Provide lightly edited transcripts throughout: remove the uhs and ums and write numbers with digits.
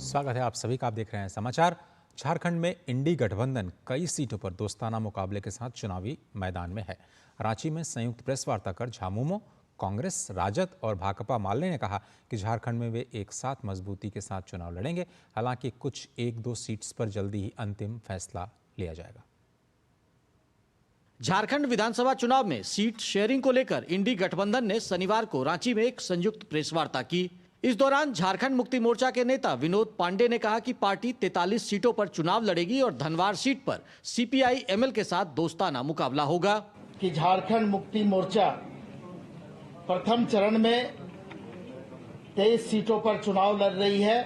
स्वागत है आप सभी का। आप देख रहे हैं समाचार। झारखंड में इंडी गठबंधन कई सीटों पर दोस्ताना मुकाबले के साथ चुनावी मैदान में है। रांची में संयुक्त प्रेस वार्ता कर झामुमो, कांग्रेस, राजद और भाकपा माले ने कहा कि झारखंड में वे एक साथ मजबूती के साथ चुनाव लड़ेंगे। हालांकि कुछ एक दो सीट्स पर जल्दी ही अंतिम फैसला लिया जाएगा। झारखंड विधानसभा चुनाव में सीट शेयरिंग को लेकर इंडी गठबंधन ने शनिवार को रांची में एक संयुक्त प्रेस वार्ता की। इस दौरान झारखंड मुक्ति मोर्चा के नेता विनोद पांडे ने कहा कि पार्टी 43 सीटों पर चुनाव लड़ेगी और धनवार सीट पर सीपीआई-एमएल के साथ दोस्ताना मुकाबला होगा। कि झारखंड मुक्ति मोर्चा प्रथम चरण में 23 सीटों पर चुनाव लड़ रही है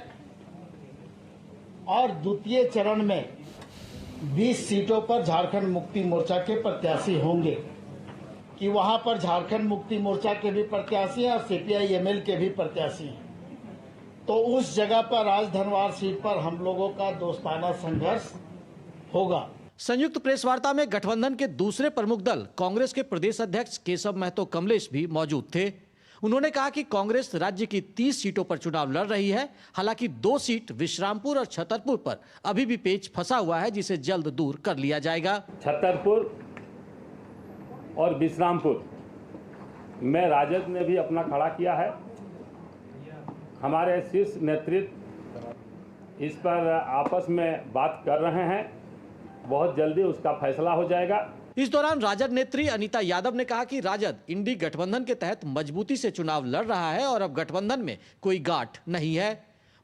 और द्वितीय चरण में 20 सीटों पर झारखंड मुक्ति मोर्चा के प्रत्याशी होंगे। कि वहां पर झारखंड मुक्ति मोर्चा के भी प्रत्याशी हैं और सीपीआई-एमएल के भी प्रत्याशी हैं। तो उस जगह पर आज धनवार सीट पर हम लोगों का दोस्ताना संघर्ष होगा। संयुक्त प्रेस वार्ता में गठबंधन के दूसरे प्रमुख दल कांग्रेस के प्रदेश अध्यक्ष केशव महतो कमलेश भी मौजूद थे। उन्होंने कहा कि कांग्रेस राज्य की 30 सीटों पर चुनाव लड़ रही है। हालांकि 2 सीट विश्रामपुर और छतरपुर पर अभी भी पेच फंसा हुआ है, जिसे जल्द दूर कर लिया जाएगा। छतरपुर और विश्रामपुर में राजद ने भी अपना खड़ा किया है। हमारे शीर्ष नेतृत्व इस पर आपस में बात कर रहे हैं, बहुत जल्दी उसका फैसला हो जाएगा। इस दौरान राजद नेत्री अनीता यादव ने कहा कि राजद इंडी गठबंधन के तहत मजबूती से चुनाव लड़ रहा है और अब गठबंधन में कोई गांठ नहीं है।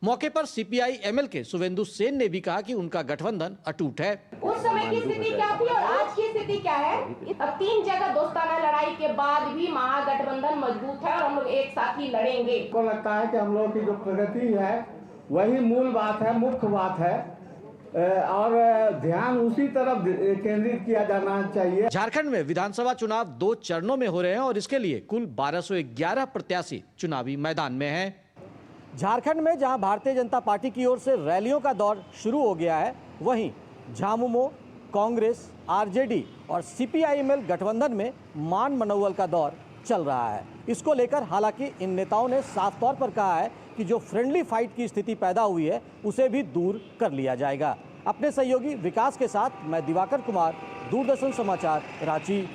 मौके पर सीपीआई-एमएल के सुवेंदु सेन ने भी कहा कि उनका गठबंधन अटूट है। उस समय की स्थिति क्या थी और आज की स्थिति क्या है? अब 3 जगह दोस्ताना लड़ाई के बाद भी महागठबंधन मजबूत है और हम लोग एक साथ ही लड़ेंगे। को लगता है कि हम लोगों की जो प्रगति है वही मूल बात है, मुख्य बात है और ध्यान उसी तरफ केंद्रित किया जाना चाहिए। झारखंड में विधानसभा चुनाव 2 चरणों में हो रहे हैं और इसके लिए कुल 1211 प्रत्याशी चुनावी मैदान में हैं। झारखंड में जहां भारतीय जनता पार्टी की ओर से रैलियों का दौर शुरू हो गया है, वहीं झामुमो, कांग्रेस, आरजेडी और सीपीआई-एमएल गठबंधन में मान मनौवल का दौर चल रहा है। इसको लेकर हालांकि इन नेताओं ने साफ तौर पर कहा है कि जो फ्रेंडली फाइट की स्थिति पैदा हुई है उसे भी दूर कर लिया जाएगा। अपने सहयोगी विकास के साथ मैं दिवाकर कुमार, दूरदर्शन समाचार, रांची।